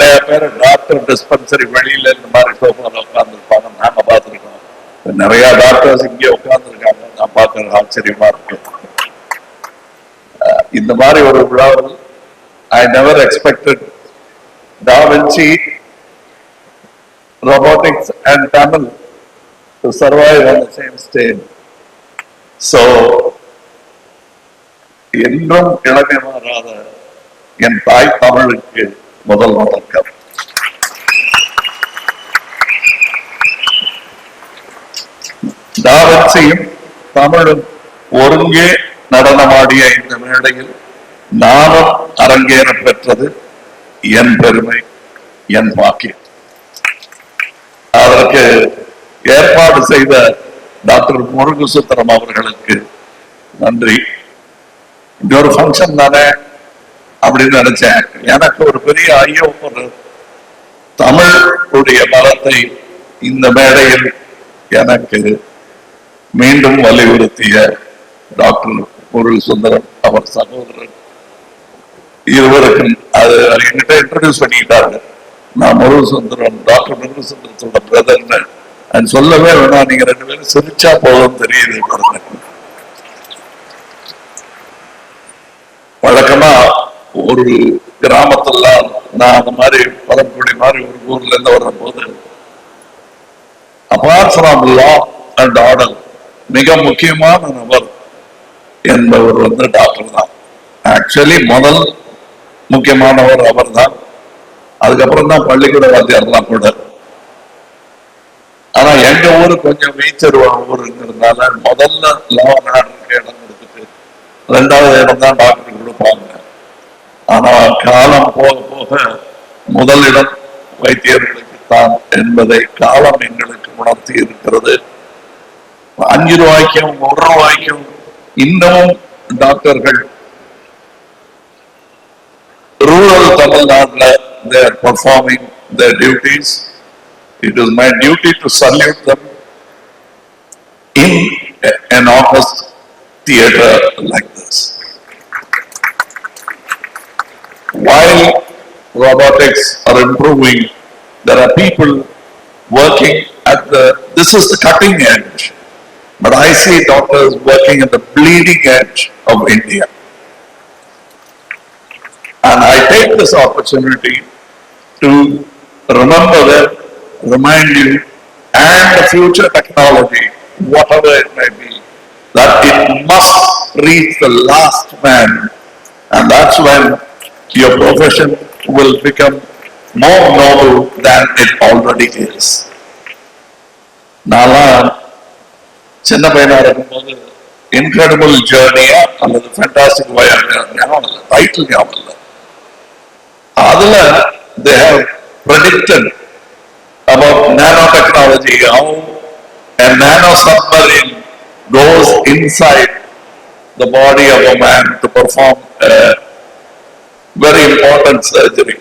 நிறைய பேர் doctor dispensary வெளியில இந்த மாதிரி சோஃபால உட்கார்ந்துருப்பாங்க, நாங்க பார்த்துருக்கோம். நிறைய டாக்டர்ஸ் இங்கே உட்கார்ந்துருக்காங்க, நான் பார்க்கறது ஆச்சரியமா இருக்கு. இந்த மாதிரி ஒரு விழாவில் I never expected Da Vinci, robotics and Tamil to survive on the same stage. So, என்றும் இளமை மாறாத என் தாய் தமிழுக்கு முதல் வணக்கம். Da Vinciயும் தமிழும் ஒருங்கே நடனமாடிய இந்த மேடையில் நானும் அரங்கேற பெற்றது என் பெருமை, என் பாக்கியம். அதற்கு ஏற்பாடு செய்த டாக்டர் முருகசுந்தரம் அவர்களுக்கு நன்றி. இன்னொரு ஃபங்க்ஷன் தானே அப்படின்னு நினைச்சேன். எனக்கு ஒரு பெரிய ஐயம், ஒரு தமிழுடைய பலத்தை இந்த மேடையில் எனக்கு மீண்டும் வலியுறுத்திய டாக்டர் முருகசுந்தரம், அவர் சகோதரர் இருவருக்கும் அது என்கிட்ட இன்ட்ரோடியூஸ் பண்ணிக்கிட்டாங்க. நான் முருகசுந்தரம், டாக்டர் முருகசுந்தரத்தோட பிரதர்னு சொல்லவே வேணாம், நீங்க ரெண்டு பேரும் சிரிச்சா போதும் தெரியுது. வழக்கமா ஒரு கிராமத்துல நான் அந்த மாதிரி பதம்புடி மாதிரி ஒரு ஊர்ல இருந்து வர்ற போது apart from law and order மிக முக்கியமான நபர் என்பவர் டாக்டர் தான். ஆக்சுவலி முதல் முக்கியமானவர் அவர் தான். அதுக்கப்புறம் தான் பள்ளிக்கூட வாத்தியார்லாம் கூட. ஆனா எங்க ஊரு கொஞ்சம் வீச்சர் ஊருங்கிறதுனால முதல்ல லா அண்ட் ஆர்டருக்கு இடம் கொடுத்துட்டு ரெண்டாவது இடம் தான் டாக்டருக்கு கொடுப்பாங்க. ஆனா காலம் போக போக முதலிடம் வைத்தியர்களுக்கு தான் என்பதை காலம் எங்களுக்கு உணர்த்தி இருக்கிறது. 5 ரூபாய்க்கும் 1 ரூபாய்க்கும் இன்னமும் டாக்டர்கள் rural Tamil Nadu, they are performing their duties. It is my duty to salute them in an august theatre like this. While robotics are improving, there are people working at this is the cutting edge, but I see doctors working at the bleeding edge of India. And I take this opportunity to remember them, remind you, and the future technology, whatever it may be, that it must reach the last man, and that's when your profession will become more noble than it already is. Nala சின்ன பையனா இருக்கும்போது incredible ஜேர்னியா அல்லது fantastic ஞாபகம் இல்லை, title ஞாபகம் இல்லை. அதுல they have predicted about nanotechnology, how a nano submarine goes inside the body of a man to perform a very important surgery,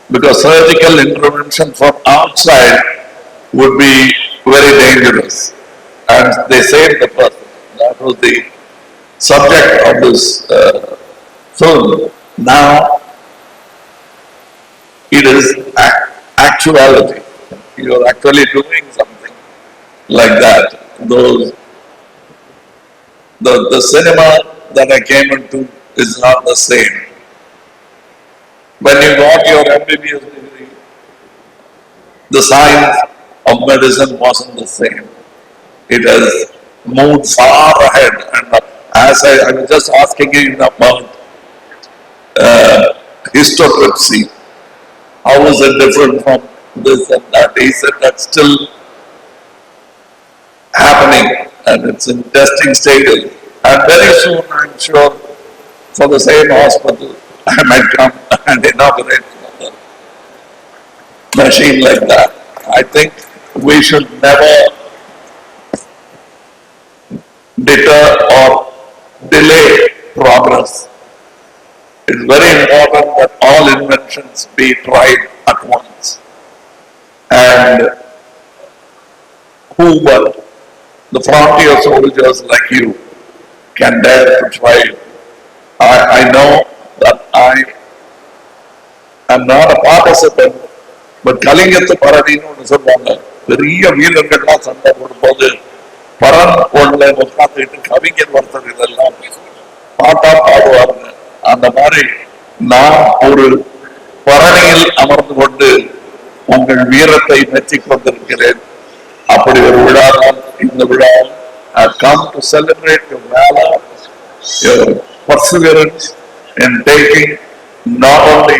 because surgical intervention from outside would be very dangerous, and they saved the person. That was the subject of this film. Now it is actuality. You are actually doing something like that. The cinema that I came into is not the same. When you got your MBBS degree, the science of medicine wasn't the same. It has moved far ahead. And as I was just asking him about histotripsy, how is it different from this and that? He said that's still happening and it's in testing stages. And very soon, I'm sure, for the same hospital, I might come and inaugurate another machine like that. I think we should never deter or delay progress. It's very important that all inventions be tried at once. And who but the frontier soldiers like you can dare to try. I know that I I'm not a participant, but கலிங்கத்து பரணின்னு ஒண்ணு சொல்லுவாங்க. பெரிய வீரர்கள்லாம் சண்டை போடும்போது பரன் ஒண்ணுல உட்காந்துட்டு கவிஞர் ஒருத்தர் இதெல்லாம் பாட்டா பாடுவாங்க. அந்த மாதிரி நான் ஒரு பரணியில் அமர்ந்து கொண்டு உங்கள் வீரத்தை மெச்சிக் கொண்டிருக்கிறேன். அப்படி ஒரு விழா தான் இந்த விழா. I come to celebrate your valor, your perseverance in taking not only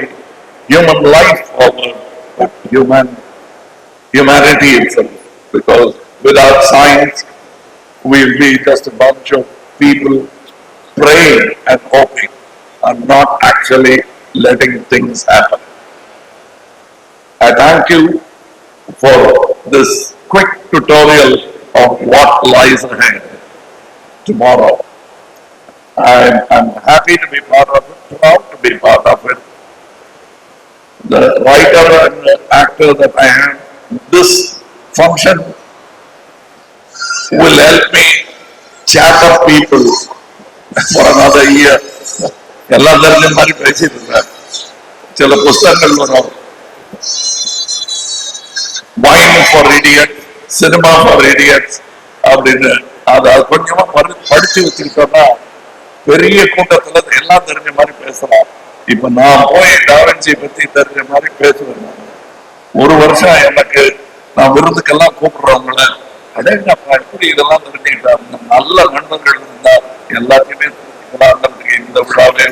human life forward, but humanity itself. Because without science, we'll be just a bunch of people praying and hoping and not actually letting things happen. I thank you for this quick tutorial of what lies ahead tomorrow. I'm happy to be part of it, proud to be part of it. The writer and the actor that I am, this function will help me chat up people for another year. எல்லாம் தெரிஞ்ச மாதிரி பேசிட்டு இருக்காரு. சில புஸ்தகங்கள் வரும், wine for idiot, cinema for idiots அப்படின்னு. அதை கொஞ்சமா படிச்சு வச்சுக்கிட்டோம்னா பெரிய கூட்டத்துல எல்லாம் தெரிஞ்ச மாதிரி பேசலாம். இப்ப நான் போய் டாவின்சி பத்தி தெரிஞ்ச மாதிரி பேசுவேன். ஒரு வருஷம் எனக்கு நான் விருதுக்கெல்லாம் கூப்பிடுறவங்கள அடேங்கப்பா எப்படி இதெல்லாம் தெரிஞ்சுக்கிட்டாங்க. நல்ல நண்பர்கள் இருந்தா எல்லாத்தையுமே தெரிஞ்சுக்கலாங்கிறதுக்கு இந்த விழாவே